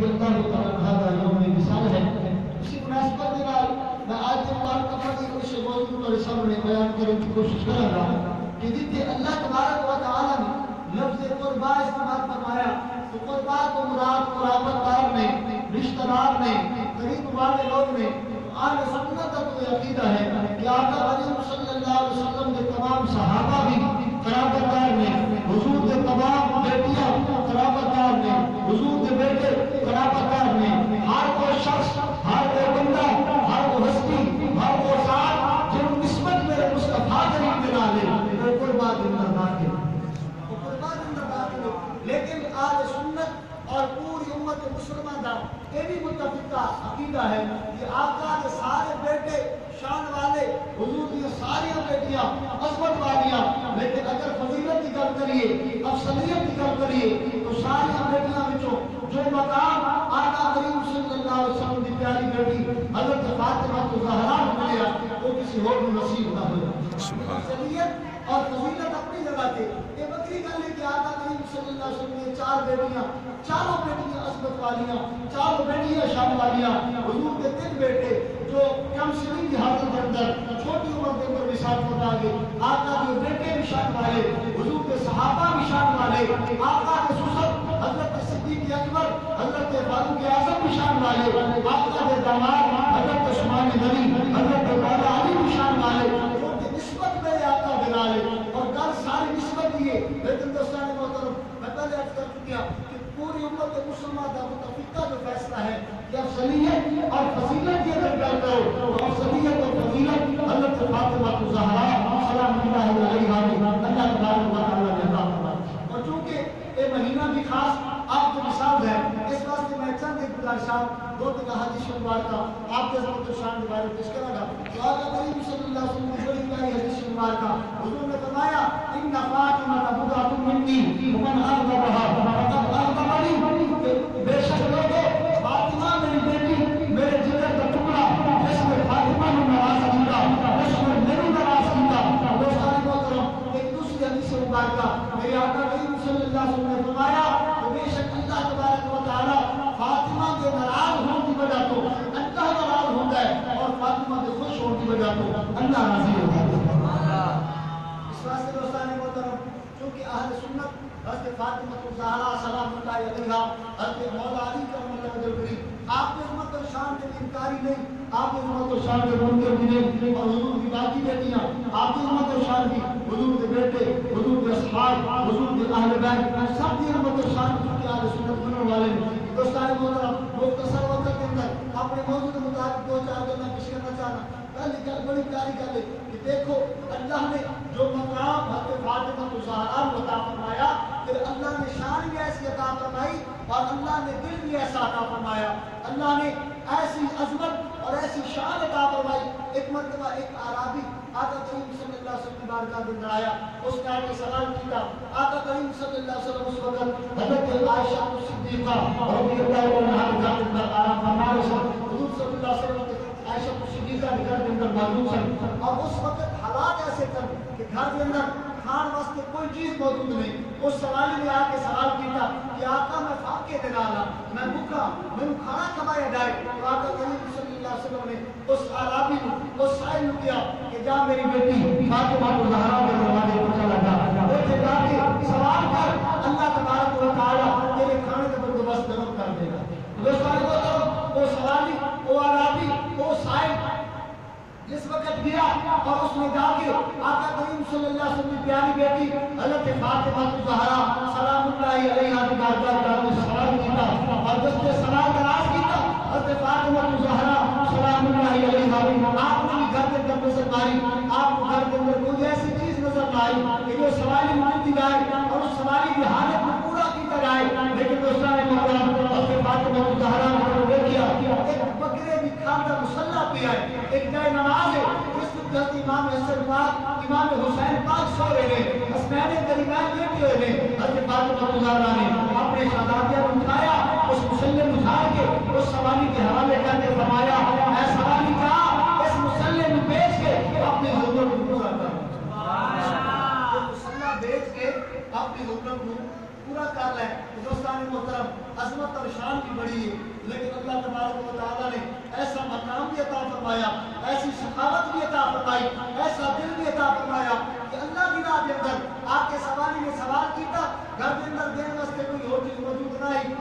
رضی اللہ تعالیٰ عنہ کا یوم وصال ہے. اسی مناسبت کے نال میں آج مبارکہ پڑھی کچھ موضوع پر سامنے بیان کرنے کی کوشش کر رہا ہوں کہ جتنے اللہ تبارک و تعالیٰ نے لفظ قربا استعمال فرمایا تو قربا کو مراد قرابت دار نے، رشتہ دار نے، قریب والے لوگ نے. آج سنت کا تو عقیدہ ہے کہ آقا کریم صلی اللہ علیہ وسلم کے تمام صحابہ بھی قرابت دار نے، حضور کے تمام بیٹیاں قرابت دار نے، حضور کے بیٹے قرابت دار نے. ہر کوئی شخص، ہر کوئی بندہ، ہر کوئی ہستی، ہر کوئی ذات جو نسبت میرے مصطفیٰ کریم کے نالے وہ قربا زندہ داخل، وہ قربا زندہ داخل. لیکن آج سنت اور پوری امت مسلمان دا یہ بھی متفقہ عقیدہ ہے کہ آقا کے سارے بیٹے شان والے، حضور کی ساری بیٹیاں عظمت والیاں. لیکن اگر فضیلت کی گل کریے، افضلیت کی گل کریے تو ساری بیٹیاں وچوں جو مقام آقا کریم صلی اللہ علیہ وسلم کی پیاری بیٹی حضرت فاطمہ الزہرا کو ملیا وہ کسی اور کو نصیب نہ ہوا. افضلیت اور فضیلت اپنی جگہ تھے. یہ بکری گل ہے کہ آقا کریم صلی اللہ علیہ وسلم کی چار بیٹیاں، چاروں بیٹیاں عظمت والیاں، چاروں بیٹیاں شان والیاں. حضور کے تین بیٹے جو کم سنی کی حالت کے اندر چھوٹی عمر کے اندر وصال فرما گئے. آقا کے بیٹے بھی شان والے، حضور کے صحابہ بھی شان والے، آقا کے سسر حضرت صدیق اکبر، حضرت فاروق اعظم بھی شان والے، آقا کے داماد حضرت عثمان غنی، حضرت مولا علی بھی شان والے. ان کی نسبت میں آقا بنا لے اور گل ساری نسبت دیے. لیکن دوستان محترم میں پہلے عرض کر چکا کہ پوری امت مسلمہ کا متفقہ جو فیصلہ ہے کہ افضلیت اور فضیلت کی اگر گل کرو تو افضلیت اور فضیلت حضرت فاطمہ الزہرا سلام اللہ علیہا اللہ تبارک و تعالی نے عطا فرمائی. اور چونکہ یہ مہینہ بھی خاص آپ کے نصاب ہے اس واسطے میں چند ایک گزارشات دو تین حدیث مبارکہ آپ کے عظمت و شان کے بارے میں پیش کروں گا. تو آقا کریم صلی اللہ علیہ وسلم کی بڑی پیاری حدیث مبارکہ حضور نے فرمایا ان فاطمہ بضعۃ منی ومن اغضبها فقد اغضبنی. بے شک لوگوں فاطمہ میری بیٹی میرے جگر کا ٹکڑا جس میں فاطمہ نے ناراض کیا اس میں میری ناراض کیا. دوستان محترم ایک دوسری حدیث مبارکہ میرے آقا کریم صلی اللہ علیہ وسلم نے فرمایا کہ بے شک اللہ تبارک و تعالی فاطمہ کے ناراض ہونے کی وجہ تو اللہ ناراض ہوتا ہے اور فاطمہ کے خوش ہونے کی وجہ تو اللہ راضی ہوتا ہے. اس واسطے دوستان محترم چونکہ اہل سنت حضرت فاطمہ الزہرا سلام اللہ علیہا، حضرت مولا علی کرم اللہ وجہ کریم آپ کے عظمت اور شان کے انکاری نہیں، آپ کے عظمت اور شان کے منکر بھی نہیں. اور حضور کی باقی بیٹیاں آپ کی عظمت اور شان کی، حضور کے بیٹے، حضور کے اصحاب، حضور کے اہل بیت سب کی عظمت اور شان کی اہل سنت مننے والے ہیں. دوستان محترم مختصر وقت کے اندر اپنے موضوع کے مطابق دو چار گلاں پیش کرنا چاہنا. پہلی گل بڑی پیاری گل ہے کہ دیکھو اللہ نے جو مقام حضرت فاطمہ الزہرا کو عطا فرمایا پھر اللہ نے شان بھی ایسی عطا فرمائی اور اللہ نے دل بھی ایسا عطا فرمایا. اللہ نے ایسی عظمت اور ایسی شان عطا فرمائی. ایک مرتبہ ایک اعرابی آقا کریم صلی اللہ علیہ وسلم کی بارگاہ میں اندر آیا. اس نے آ کے سوال کیا. آقا کریم صلی اللہ علیہ وسلم اس وقت حضرت عائشہ صدیقہ رضی اللہ عنہا کے گھر میں آرام فرما رہے تھے. حضور صلی اللہ علیہ وسلم عائشہ صدیقہ کے گھر کے اندر موجود تھے اور اس وقت حالات ایسے تھے کہ گھر کے اندر کھان واسطے کوئی چیز موجود نہیں. اس سوالی نے آ کے سوال کیا کہ آقا میں فاقے دے ڈالا، میں بھوکا، میں کھانا کھایا جائے. تو آقا کریم صلی اللہ علیہ وسلم نے اس عربی کو اس سائل کو کیا کہ جا میری بیٹی فاطمہ الزہرا کے دروازے پر چلا جا، وہ جا کے سوال کر، اللہ تبارک و تعالی تیرے کھانے کا بندوبست ضرور کر دے گا. دوستانو محترم وہ سوالی، وہ عربی، وہ سائل جس وقت گیا اور اس نے جا کے آقا کریم صلی اللہ علیہ وسلم کی پیاری بیٹی حضرت فاطمہ الزہرا سلام اللہ علیہا کی بارگاہ میں سوال کیا اور جس نے سوال دراز کیا حضرت فاطمہ الزہرا سلام اللہ علیہا آپ نے گھر کے اندر نظر آئی، آپ کو گھر کے اندر کوئی ایسی چیز نظر آئی کہ جو سوالی مانتی جائے اور اس سوالی کی حالت کو پورا کیا جائے. لیکن دوستان محترم حضرت فاطمہ الزہرا نے کیا ایک بکرے بھی کھانا مسلح پہ آئے، ایک جائے نماز ہے اس وقت امام حسن پاک امام حسین پاک سو رہے ہیں، حسنین کریمین لیٹے ہوئے ہیں. حضرت فاطمہ الزہرا نے اپنے شہزادیاں کو اٹھایا، اس مسلح اٹھا کے اس سوالی کے حوالے کر کے فرمایا اے سوالی کا اس مسلح میں بیچ کے اپنی ضرورت کو پورا کر. مسلح بیچ کے اپنی ضرورت کو پورا کر لیں. دوستان محترم عظمت عظمت اور شان بھی بڑی ہے، لیکن اللہ تبارک و تعالیٰ نے ایسا مقام بھی عطا فرمایا، ایسی سخاوت بھی عطا فرمائی، ایسا دل بھی عطا فرمایا کہ اللہ کی راہ کے اندر آ کے سوالی نے سوال کیتا، گھر کے اندر دینے واسطے کوئی اور چیز موجود نہ آئی،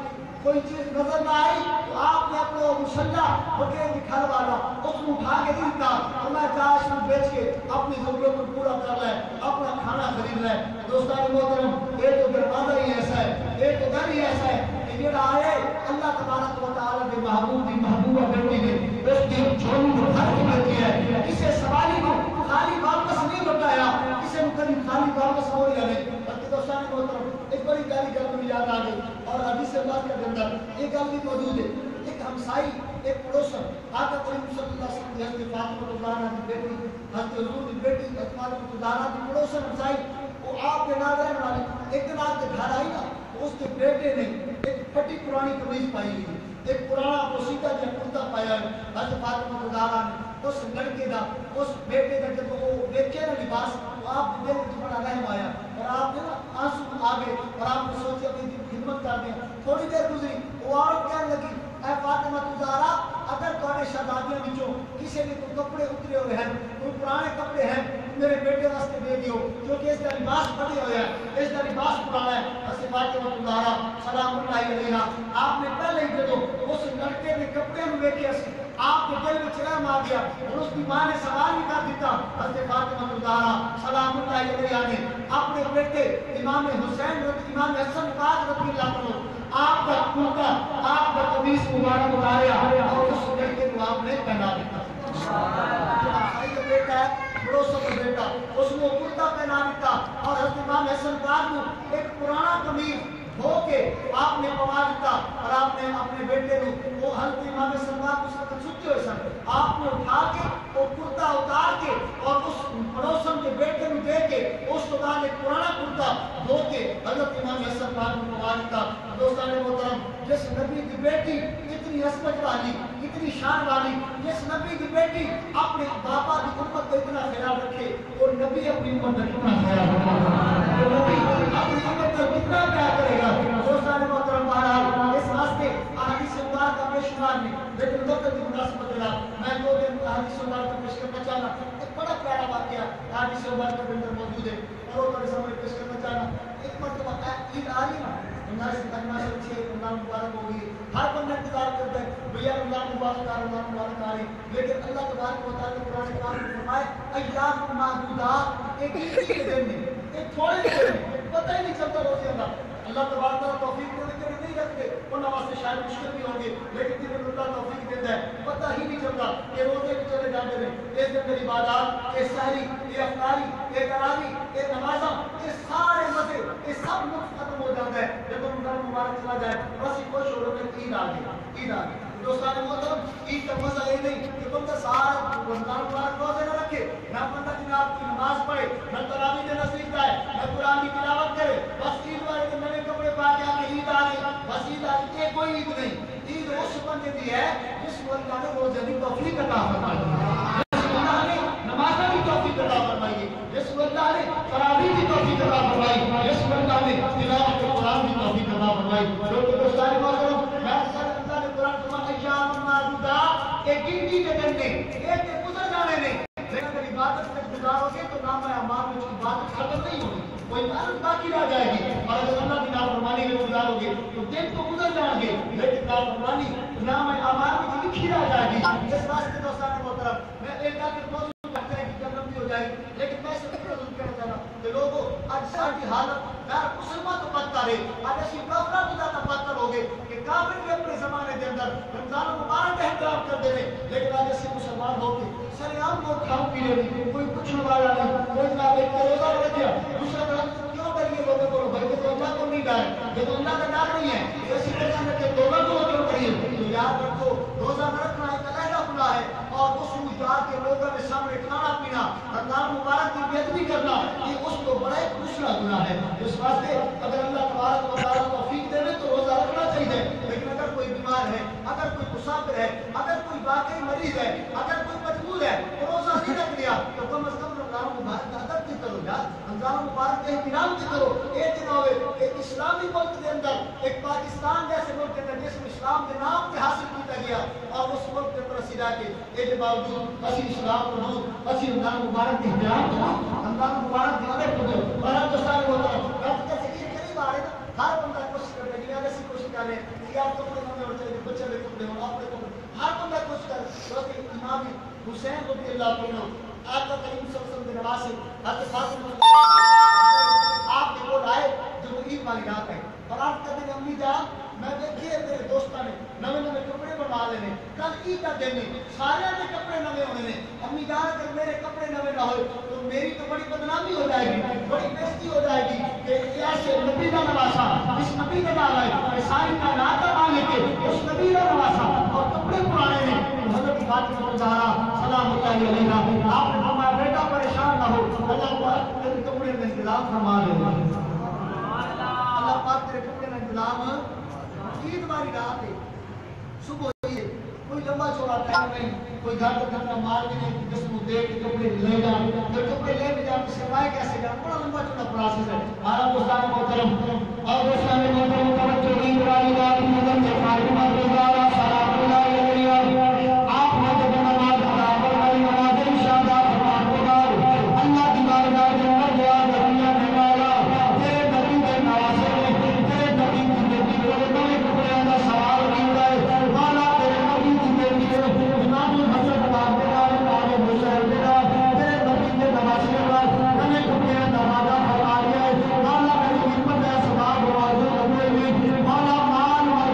کوئی چیز نظر نہ آئی، تو آپ نے اپنا مسلح بکرے کی کھل والا اس کو اٹھا کے دیتا اور میں چاش کو بیچ کے اپنی ضرورت کو پورا کر لے، اپنا کھانا خرید لے۔ دوستان محترم، ایک تو دروازہ ہی ایسا ہے، ایک تو گھر ہی ایسا ہے کہ جڑا آئے اللہ تبارک و تعالیٰ کے محبوب کی محبوبہ بیٹی نے اس کی جھولی کو بھر کے رکھی ہے، اسے سوالی کو خالی واپس نہیں بتایا، اسے کبھی خالی واپس ہو یا نہیں۔ بلکہ دوستان محترم، ایک بڑی گالی گل میں یاد آ گئی اور حدیث پاک کے اندر ایک گل بھی موجود ہے، ایک ہمسائی، ایک پڑوسن، آقا کریم صلی اللہ علیہ وسلم کی حضرت فاطمہ الزہرا کی بیٹی، حضرت حضور کی بیٹی فاطمہ الزہرا کی پڑوسن ہمسائی، وہ آپ کے نال رہنے والے، ایک دن آپ کے گھر آئی نا، اس کے بیٹے نے ایک پھٹی پرانی قمیض پائی ہوئی، ایک پرانا پوشیدہ جو کرتا پایا ہے، حضرت فاطمہ الزہرا نے اس لڑکے دا، اس بیٹے کا جب وہ دیکھے نا لباس، تو آپ نے دل میں بڑا رحم آیا اور آپ نے نا آنسو آ گئے اور آپ نے سوچا اپنی خدمت کر دیا۔ تھوڑی دیر گزری، وہ عورت کہنے لگی، اے فاطمہ الزہرا، اگر تمہارے شہزادیاں وچوں کسی نے کوئی کپڑے اترے ہوئے ہیں، کوئی پرانے کپڑے ہیں، میرے بیٹے واسطے دے دیو، کیونکہ اس کا لباس پھٹے ہوئے ہیں، اس کا لباس پرانا ہے۔ حضرت فاطمہ الزہرا سلام اللہ علیہا، آپ نے پہلے ہی جدو اس لڑکے نے کپڑے میں ویکھیا سی، آپ کے دل میں چرم آ گیا اور اس کی ماں نے سوال بھی کر دیتا۔ حضرت فاطمہ الزہرا سلام اللہ علیہا نے اپنے بیٹے امام حسین امام حسن پاک رضی اللہ عنہ آپ کا کرتا، آپ کا قمیص مبارک اتاریا اور اس لڑکے کو آپ نے پہنا دیتا۔ جو بیٹا ہے پڑوسوں کا بیٹا، اس کو کرتا پہنا دیتا اور حضرت امام حسن پاک کو ایک پرانا قمیص دھو کے آپ نے پوا دیتا اور آپ نے اپنے بیٹے کو، وہ حضرت امام حسن پاک اس وقت چھٹے ہوئے سن، آپ نے اٹھا کے وہ کرتا اتار کے اور اس پڑوسن کے بیٹے کو دے کے اس کے بعد ایک پرانا کرتا دھو کے حضرت امام حسن پاک کو پوا دیتا۔ دوستان محترم، جس نبی کی بیٹی اتنی عصمت والی، اتنی شان والی، جس نبی کی بیٹی اپنے باپا کی امت کا اتنا خیال رکھے، اور نبی اپنی امت کا کتنا خیال رکھے، وہ نبی اپنی امت کا کتنا پیار کرے گا۔ دوستان محترم، بہرحال اس واسطے احادیث مبارکہ کا بے شمار نہیں، لیکن وقت کی مناسبت کے ساتھ میں دو دن احادیث مبارکہ کا پیش کرنا چاہنا۔ ایک بڑا پیارا واقعہ احادیث مبارکہ کے اندر موجود ہے اور وہ میرے سامنے پیش کرنا چاہنا۔ ایک مرتبہ عید آ رہی نا، رمضان مبارک ہو گئی، ہر بندہ انتظار کرتا ہے بھیا رمضان مبارک آ رہی، لیکن اللہ تبارک و تعالیٰ نے قرآن پاک میں فرمائے ایام معدودات، ایک ہی کے دن میں، ایک تھوڑے دن میں، پتہ ہی نہیں چلتا روزے کا۔ اللہ تبارک و تعالیٰ توفیق دینے کے لیے نہیں رکھتے، ان واسطے شاید مشکل بھی ہوں گے، لیکن جنہیں اللہ توفیق دیتا ہے پتہ ہی نہیں چلتا کہ روزے بھی چلے جاتے ہیں۔ اس دن میری عبادات، یہ سحری، یہ افطاری، یہ تراویح، یہ نمازاں، یہ سارے مزے، یہ سب لطف ختم ہو جاتا ہے جب رمضان مبارک چلا جائے، بس یہ خوش ہو رہے عید آ گئی، عید آ گئی۔ دوستان محترم، عید کا مزہ یہ نہیں کہ بندہ سارا رمضان مبارک روزے نہ رکھے، نہ بندہ جناب کی نماز پڑھے، نہ تراویح دینا سیکھتا ہے، نہ قرآن کی تلاوت کرے، بس عید والے دن نئے کپڑے پا کے آ کے عید آ گئی، بس عید آ گئی۔ یہ کوئی عید نہیں، عید اس بندے کی ہے جس کو اللہ نے روزے کی توفیق عطا فرمائی ہے، جس کو اللہ نے نمازیں کی توفیق عطا فرمائی ہے، جس کو اللہ نے تراویح کی توفیق عطا فرمائی، جس کو اللہ نے تلاوت قرآن کی توفیق عطا فرمائی۔ دوستان محترم، میں اللہ نے قرآن فرمایا ایام معدودات، ایک گنتی کے دن نے، ایک کے گزر جانے نے، لیکن اگر عبادت میں گزارو گے تو نام اعمال میں عبادت ختم نہیں ہوگی، وہ عبادت باقی رہ جائے گی، اور اگر اللہ کی نافرمانی میں گزارو گے تو دن تو گزر جائیں گے، لیکن نافرمانی نام اعمال میں لکھی رہ جائے گی۔ اس واسطے دوستان محترم، میں ایک آخر موضوع کرتے ہیں کہ جب لمبی ہو جائے گی، لیکن میں سے فکر ضرور کہنا چاہتا ہوں کہ لوگوں آج ساری حالت غیر مسلمان تو بدتر ہے، آج ایسی کافرہ تو زیادہ بدتر ہو گئے کہ کافر بھی اپنے زمانے کے اندر رمضان مبارک کا احترام کرتے ہیں، لیکن آج ایسے مسلمان ہو کے سر عام لوگ کھاؤ پی رہے ہیں، کوئی پوچھنے والا نہیں، کوئی جناب ایک روزہ رکھ دیا، دوسرا طرف کیوں کریے لوگوں کو بھائی تو اللہ کو نہیں ڈر، یہ تو اللہ کا ڈر نہیں ہے، ایسی طرح میں کہ توبہ کو کیوں کریے، تو یاد رکھو روزہ نہ رکھنا ایک علیحدہ گناہ ہے، اور اس کو جا کے لوگوں کے سامنے کھانا پینا، رمضان مبارک کی بے ادبی کرنا، یہ اس کو بڑا ایک دوسرا گناہ ہے۔ اس واسطے اگر اللہ تبارک و تعالیٰ توفیق دے تو روزہ رکھنا چاہیے، لیکن اگر کوئی بیمار ہے، اگر کوئی مسافر ہے، اگر کوئی واقعی مریض ہے، اگر کوئی مجبور ہے تو روزہ نہیں رکھ لیا تو کم از کم رمضان مبارک کا ادب کی کرو یار، رمضان مبارک کے احترام کی کرو۔ یہ دن ہوئے ایک اسلامی ملک کے اندر، ایک پاکستان جیسے ملک کے اندر جس امام کے نام کے حاصل کیتا گیا اور اس وقت کے پرسیدہ کے ایک باوجود اسی اسلام کو نور اسی رمضان مبارک کے احترام کو رمضان مبارک کے ادب کو اور ہم تو سارے ہوتا ہے رب کا ذکر قریب آ رہے نا ہر بندہ کوشش کرتا ہے کہ ایسی کوشش کر رہے ہیں کہ آپ کپڑے نہ ہونے چاہیے بچے کے کپڑے ہوں آپ کے کپڑے ہر بندہ کوشش کر کیونکہ امام حسین رضی اللہ عنہ آقا کریم صلی اللہ علیہ وسلم کے نواسے حضرت فاطمہ آپ کے وہ آئے جو عید والی رات ہے اور آپ کہتے ہیں امی جان میں دیکھیے میرے دوستوں نے نوے نوے کپڑے بنوا لینے کل عید کا دن ہے سارے کے کپڑے نوے ہونے نے امی جان اگر میرے کپڑے نوے نہ ہوئے تو میری تو بڑی بدنامی ہو جائے گی بڑی بےزتی ہو جائے گی کہ ایسے نبی کا نواسا اس نبی کا نام ہے ساری کائنات آنے کے اس نبی کا نواسا اور کپڑے پرانے نے حضرت فاطمہ الزہرا سلام اللہ علیہا آپ نے فرمایا بیٹا پریشان نہ ہو اللہ پاک تیرے کپڑے کا انتظام فرما دے اللہ پاک تیرے کپڑے کا انتظام عید والی رات ہے صبح ہوئی ہے کوئی لمبا چوڑا ٹائم نہیں کوئی گھر کا گھر کا مال بھی نہیں جس کو دے کے کپڑے لے جا پھر کپڑے لے بھی جا سروائے کیسے جا بڑا لمبا چوڑا پروسیس ہے ہمارا دوستان محترم اور دوستان محترم توجہ عید والی رات مدن کے فاطمہ الزہرا سلام اللہ علیہا آپ مدد نماز ادا فرمائی نماز اشارہ فرمان کے بعد اللہ کی بارگاہ کے اندر دعا کرنی ہے مولا تیرے نبی کے نواسے میں تیرے نبی کی بیٹی کو نئے کپڑے کا سوال کیا ہے مولا تیرے نبی کی بیٹی کو امام الحسن باپ کے نام امام حسین کے نام تیرے نبی کے نواسے کا نئے کپڑے کا دروازہ فرما دیا ہے مولا میری ہمت ہے سباب موضوع ہوئے مولا مال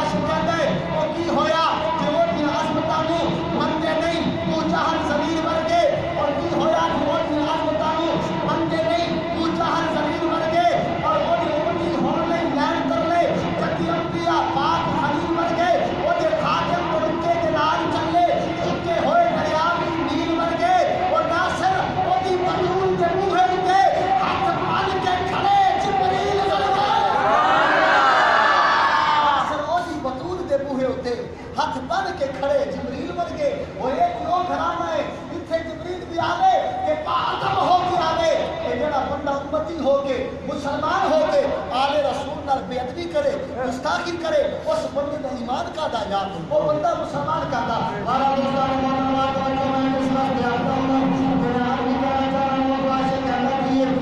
عاشق کہتے وہ کی ہویا کہ وہ دن عظمتانو منتے نہیں تو چاہن زمین بن کے اور کی ہویا کہ وہ دن عظمتانو منتے نہیں تو چاہن زمین بن کے اور وہ دن اونی ہون لے لین کر لے جتی انبیاء پاک خلیل بن کے وہ دن خاتم اور ان کے دلال چل لے چکے ہوئے دریاوی نیل بن کے وہ ناصر وہ دن بطول کے بوہے اٹھے ہاتھ مان کے کھڑے جبریل ہاتھ بن کے کھڑے جبریل بن کے وہ ایک لوگ گھرانا ہے اتنے جبریل بھی آلے کہ آدم ہو کے آلے کہ جڑا بندہ امتی ہو کے مسلمان ہو کے آلے رسول نال بے ادبی کرے گستاخی کرے اس بندے کا ایمان کا دا یا وہ بندہ مسلمان کا دا ہمارا دوستان محترمہ توجہ میں اس وقت دیاتا ہوں میرا عربی کہنا چاہ رہا ہوں وہ عاشق کہنا دیئے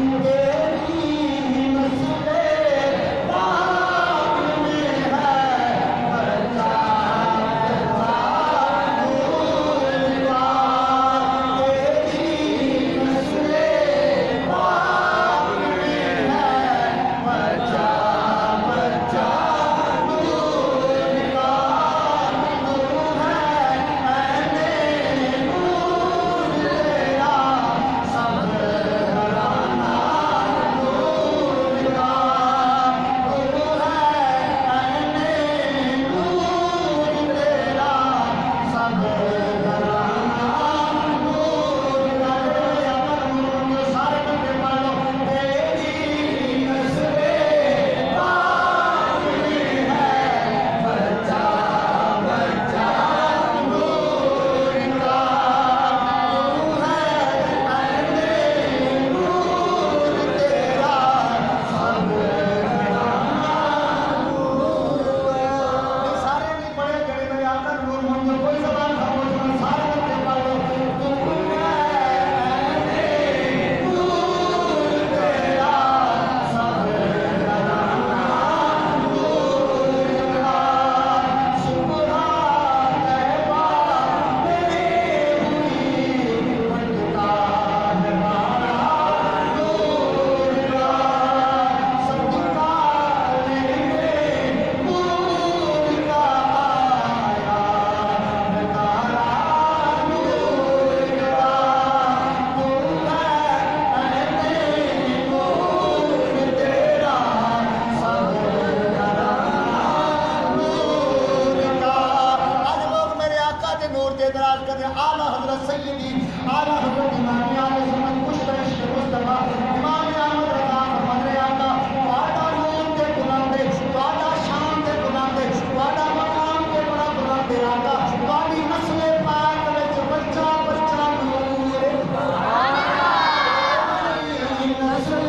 تیری نسل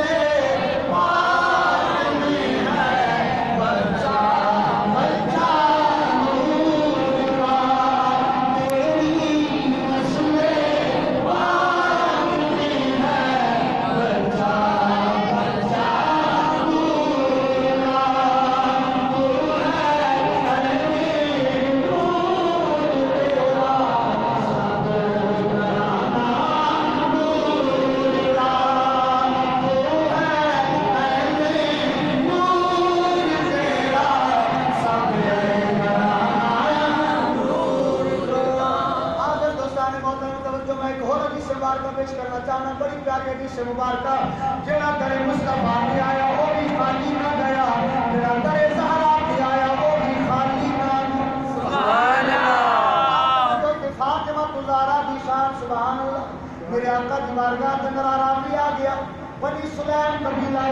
میرے آقا کی بارگاہ کے اندر آرابی آ گیا بنی سلیم قبیلہ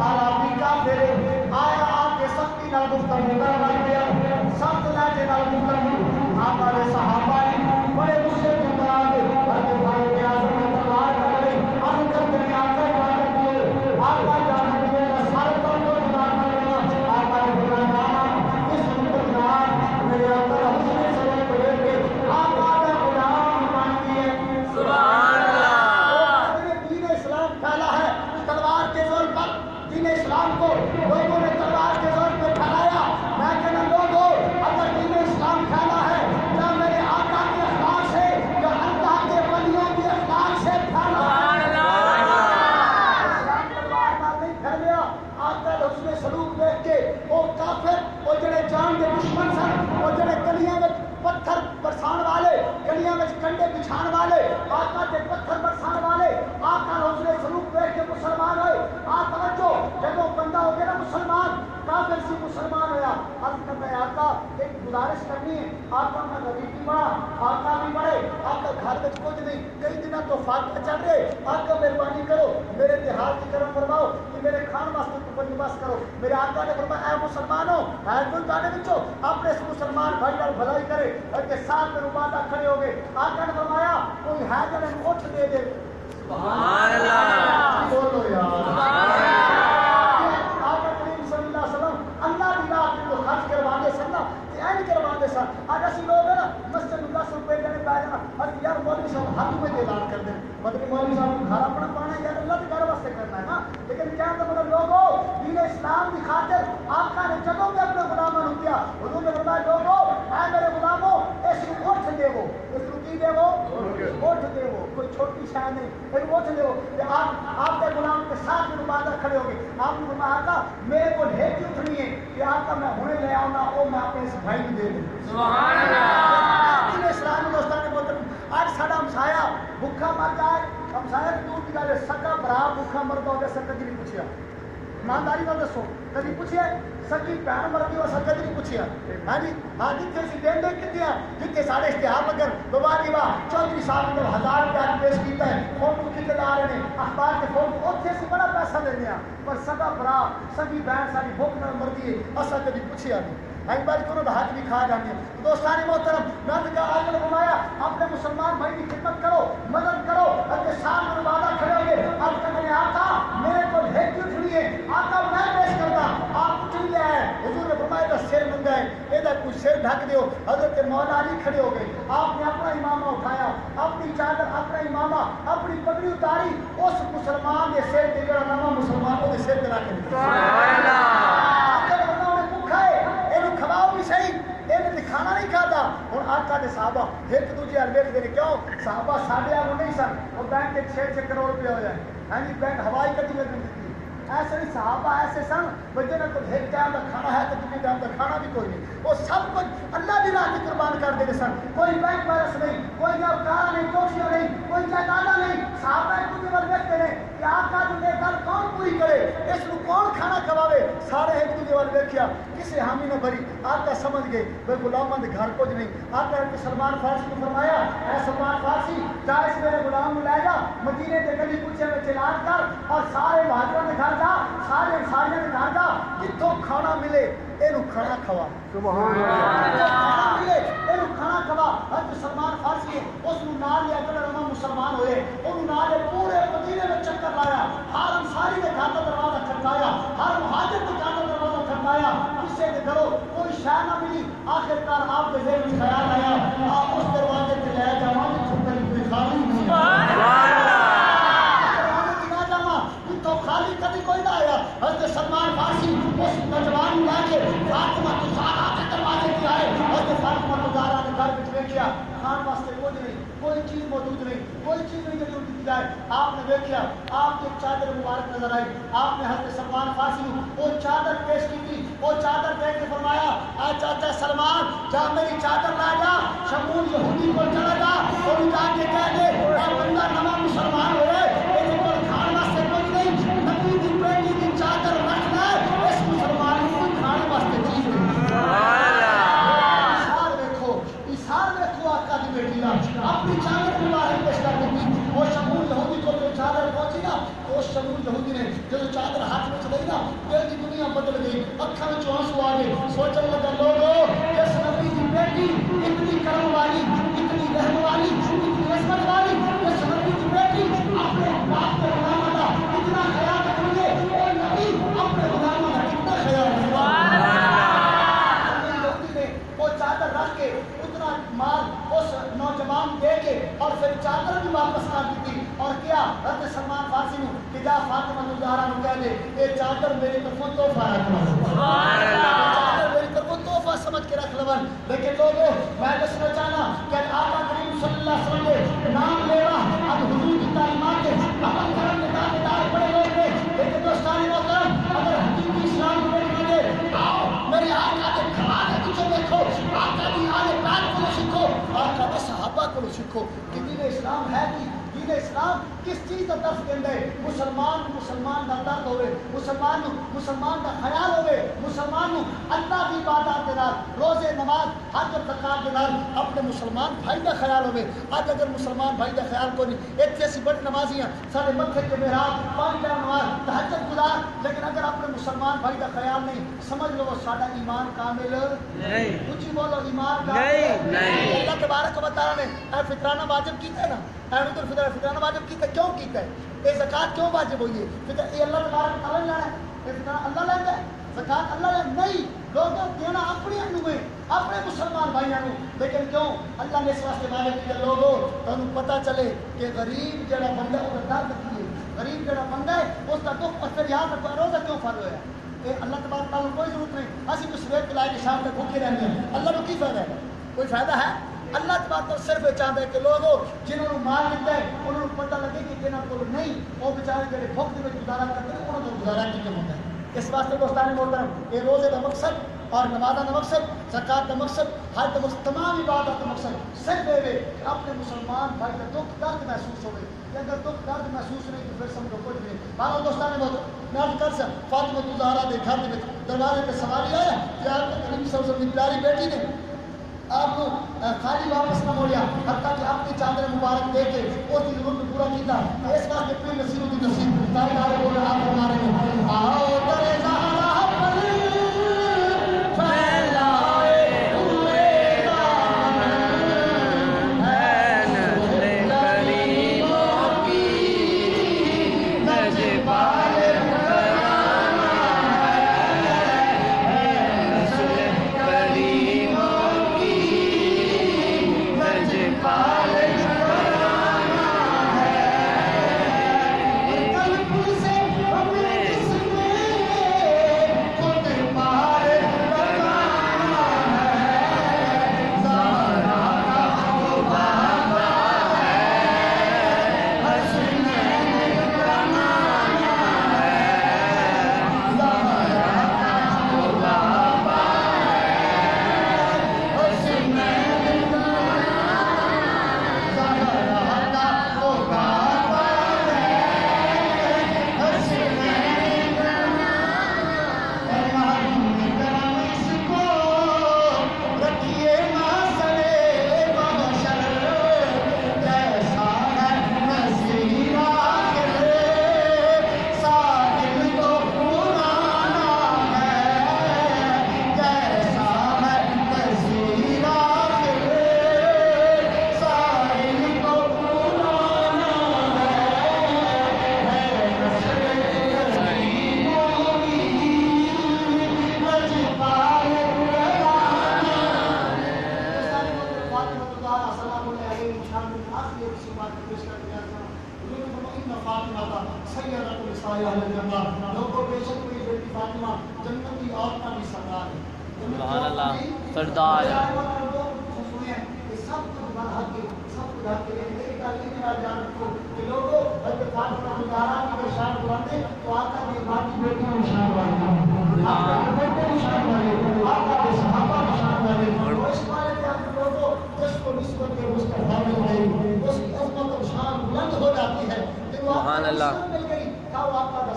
آرابی کافر آیا آپ کے سختی نال گفتگو کر رہا گیا سخت لہجے نال گفتگو آقا نے صحابہ بڑے غصے کے اندر آ گئے بلکہ فاروق اعظم نے تلوار پکڑی عرض کرتے ہیں آقا عبادت کیے آقا جانا کیے سارے طور پر خدا کرنا آقا نے بلایا اس مقدار میرے آقا حسن سلام کو لے کے آقا کا غلام مان دیے سبحان اسلام کو لوگوں نے تلوار کے زور پہ پھیلایا میں کہنا لوگوں بچھان والے آقا کے پتھر برسان والے آقا حوصلے سلوک دیکھ کے مسلمان ہوئے. آپ توجہ جب وہ بندہ ہو گیا نا مسلمان کافر سی مسلمان ہوا عرض کرتا ہے آقا ایک گزارش کرنی ہے. آقا میں غریب بھی بڑا آقا بھی بڑے آقا گھر میں کچھ نہیں کئی دنوں تو فاتح چل رہے آقا مہربانی کرو میرے دیہات کی کرم فرماؤ کہ میرے کھان واسطے تو بندوبست کرو. میرے آقا نے فرمایا اے مسلمانوں ہے کوئی جانے بچو اپنے اس مسلمان بھائی اور بھلائی کرے اور کے ساتھ میں روبادہ کھڑے ہو گئے. آقا نے فرمایا کوئی ہے جو انہیں اٹھ دے دے. سبحان اللہ بولو یار آقا کریم صلی اللہ علیہ وسلم اللہ کی راہ میں تو خرچ کروانے سن نا کہ این کروانے سن. آج ایسی لوگ ہیں نا مسجد میں 10 روپے دینے پہ جانا اور یار مولوی صاحب ہاتھ میں دے دان کر دیں مطلب مولوی صاحب کو گھر اپنا پانا یار اللہ کے گھر واسطے کرنا ہے نا. لیکن کیا تو مطلب لوگوں دین اسلام کی خاطر آقا نے جدوں میں اپنے غلاموں نے کیا حضور نے فرمایا لوگوں اے میرے غلاموں اس کو اٹھ دے وہ اس کو کی دے وہ اٹھ دے وہ کوئی چھوٹی شے نہیں پھر اٹھ دے وہ کہ آپ کے غلام کے ساتھ میں روبادہ کھڑے ہو گئے. آپ نے فرمایا آقا میرے کو ہیک اٹھنی ہے کہ آقا میں ہونے لے آؤں گا وہ میں اپنے اس بھائی کو دے دوں. سبحان اللہ دین اسلام دوستان محترم آج ساڈا ہمسایا بھوکا مر جائے ہمسایا کی دور کی گل سکا بھرا بھوکا مردا ہو گیا سر کدی نہیں پوچھیا ایمانداری نال دسو کدی پوچھیا سکی بہن مرضی ہو سکتی نہیں پوچھیا. ہاں جی ہاں جتنے سی دین دے کتنے ہیں جتنے سارے اشتہار لگن بباری واہ چودھری صاحب نے 1000 روپیہ پیش کیتا ہے فوٹو کھچ لا رہے ہیں اخبار کے فوٹو اتنے سے بڑا پیسہ لینے ہیں پر سگا برا سگی بہن ساری بھوک نال مرضی ہے اصا کبھی پوچھیا نہیں. ایک بار کو ہاتھ بھی کھا جاتے ہیں. دوستان محترم میں نے کہا آج نے فرمایا اپنے مسلمان بھائی کی خدمت کرو مدد کرو اپنے سامنے روبادہ کھڑے ہو گئے. اب کہ میں نے آقا میرے کو ہیک اٹھنی ہے آقا میں پیش کرتا آپ اٹھ لیا ہے. حضور نے فرمایا دا سر منگا ہے یہ کچھ سر ڈھک دیو. حضرت مولا علی کھڑے ہو گئے آپ نے اپنا امامہ اٹھایا اپنی چادر اپنا امامہ اپنی پگڑی اتاری اس مسلمان کے سر پہ جڑا نواں مسلمان وہ سر پہ رکھ دیا. کھواؤ بھی صحیح یہ کھانا نہیں کھاتا. ہوں آقا نے صحابہ ایک دوجے ویکھ دے کیوں صحابہ ساڈے والوں نہیں سن وہ بینک کے 6 کروڑ روپیہ ہو جائے ہاں جی بینک ہوائی کدی میں دیتی ایسے نہیں. صحابہ ایسے سن بچے نے کوئی ایک ٹائم کا کھانا ہے تو دوسرے ٹائم کا کھانا بھی کوئی نہیں. وہ سب کچھ اللہ کی راہ کی قربان کر دیتے سن. کوئی بینک بیلنس نہیں کوئی کار نہیں کوٹیاں نہیں کوئی جائیداد نہیں. صحابہ ایک دوسرے پر دیکھتے ہیں کہ آقا جو یہ گل کون پوری کرے اس کو کون کھانا کھواوے. سارے ایک دوسرے پر دیکھیا کسی حامی نہ بھری. آقا سمجھ گئے بھائی غلاموں کے گھر کچھ نہیں. آقا نے سلمان فارسی کو فرمایا اے سلمان فارسی جا اس میرے غلام کو لے جا مدینے کے گلی کوچے میں علاج کر اور سارے مہاجروں کے گھر جا سارے انسانیوں کے گھر جا جتوں کھانا ملے یہ کھانا کھوا. سبحان اللہ کھانا ملے یہ کھانا کھوا. حضرت سلمان فارسی اس کو نال لیا کر رواں مسلمان ہوئے ان نال پورے مدینے میں چکر لایا ہر انصاری کے گھر کا دروازہ کھٹکایا ہر مہاجر کے گھر کا دروازہ کھٹکایا کسی کے گھروں کوئی شے نہ ملی. آخرکار آپ کے ذہن میں خیال آیا آپ اس دروازے پہ لے جاؤ چھپن کوئی خالی نہیں تو خالی کبھی کوئی نہ آیا. حضرت سلمان فارسی اس نوجوان لا کے فاطمہ تو زہرا کے دروازے پہ آئے. حضرت فاطمہ تو زہرا نے گھر میں دیکھا کھان واسطے کچھ نہیں کوئی چیز موجود نہیں کوئی چیز نہیں جو دی جائے. آپ نے دیکھا آپ کی ایک چادر مبارک نظر آئی. آپ نے حضرت سلمان فارسی وہ چادر پیش کی تھی وہ چادر دیکھ کے فرمایا اے چاچا سلمان جا میری چادر لا جا شمول یہودی کو چلا جا اور جا کے کہہ دے اے بندہ نواں مسلمان ہوئے میرے کو کھان واسطے کچھ نہیں نبی دی بیٹی کی چادر رکھ لے اس مسلمان کو کھانے واسطے چیز نہیں. مثال دیکھو آقا کی بیٹی نا اپنی چادر مبارک پیش کر دی. وہ شمول یہودی کو جو چادر پہنچی نا اس شمول یہودی نے جو چادر ہاتھ میں چلائی نا دل کی دنیا بدل گئی اکھاں میں آنسو آ گئے. سوچنے لگا لوگوں اس نبی کی بیٹی اتنی کرم والی اتنی رحم والی اتنی عصمت والی اس نبی کی بیٹی اپنے باپ کے غلاموں کا اتنا خیال رکھیں گے اور نبی اپنے غلاموں کا کتنا خیال رکھیں گے. وہ چادر رکھ کے اتنا مال اس نوجوان دے کے اور پھر چادر بھی واپس کر دی تھی اور کیا حضرت سلمان فارسی نے کہ جا فاطمہ الزہرا کو کہہ دے یہ چادر میری طرفوں تحفہ رکھ لو چادر میری طرفوں تحفہ سمجھ کے رکھ لو. لیکن لوگوں میں دسنا چاہنا کہ آقا کریم صلی اللہ علیہ وسلم کے نام لینا اب حضور کی تعلیمات کے عمل کرنے کے دعویدار بڑے لوگ ہیں. لیکن دوستان محترم اگر حقیقی اسلام کو دیکھیں گے آؤ میرے آقا کے کھوانے کچھ دیکھو آقا کی آل بیت کو سیکھو آقا نے صحابہ کو سیکھو کہ دین اسلام ہے کہ دین اسلام کس چیز کا درس دینا ہے. مسلمان کا درد ہوئے, مسلمان کا خیال ہوئے, مسلمان اللہ کی عبادت کے نال, روزے نماز حج اور زکات کے نال اپنے مسلمان بھائی کا خیال ہوئے. اج اگر مسلمان بھائی کا خیال کو نہیں, ایک ایسی بڑی نمازی ہیں سارے متھے کے محراب 5 ٹائم نماز تہجد گزار, لیکن اگر اپنے مسلمان بھائی کا خیال نہیں, سمجھ لو وہ سارا ایمان کامل نہیں. کچھ بولو ایمان کامل نہیں. اللہ تبارک و تعالی نے فطرانہ واجب کیتا ہے نا, عید الفطر فطرانہ واجب کیتا ہے. کیوں کیتا ہے؟ یہ زکات کیوں واجب ہوئی ہے؟ یہ اللہ تبارک و تعالی نے لانا ہے, یہ فطرانہ اللہ لینا ہے, زکات اللہ لینا نہیں. لوگوں دینا اپنے انوے اپنے مسلمان بھائیوں کو, لیکن کیوں اللہ نے اس واسطے واجب کیا لوگوں تمہیں پتہ چلے کہ غریب جڑا بندہ ہے وہ درد کی ہے, غریب جڑا بندہ ہے اس کا دکھ اور پھر یاد رکھو روزہ کیوں فرض ہوا ہے. اللہ تبارک تعالیٰ کوئی ضرورت نہیں, اسی کو صبح پلائے کے شام تک بھوکے رہنے ہیں, اللہ کو کی فائدہ ہے؟ کوئی فائدہ ہے؟ اللہ تبارک تعالیٰ صرف چاہتا ہے کہ لوگوں جنہوں نے مال دیتا ہے انہوں نے پتہ لگے کہ جنہوں کو نہیں, وہ بیچارے جڑے بھوک کے گزارا کرتے ہیں انہوں کو گزارا کیوں ہوتا ہے. اس واسطے دوستان محترم یہ روزے کا مقصد اور نماز کا مقصد, زکات کا مقصد, حج کا مقصد, تمام عبادت کا مقصد صرف یہ اپنے مسلمان بھائی کا دکھ درد محسوس ہوئے. اگر دکھ درد محسوس نہیں تو پھر سمجھو کچھ نہیں. بارہ دوستان محترم کر سا فاطمہ الزہرا کے گھر میں دروازے پہ سواری آیا کہ آپ کے کریم صلی اللہ علیہ وسلم کی پیاری بیٹی نے آپ کو خالی واپس نہ موڑیا, حتیٰ کہ اپنی چادر مبارک دے کے اس کی ضرورت پورا کیتا. اس بات کے پھر نصیب کی نصیب تاریخ بول رہے آپ ہمارے میں آؤ در زہرا پر پھیلائے ہوئے دامن ہے نسل کریموں کی نجبال کرانا ہے نسل کریموں کی نجبال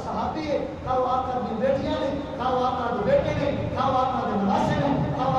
صحابی ہے, کہو آقا کی بیٹیاں نے, کہو آقا کے بیٹے نے, کہو آقا کے نواسے نے, کہو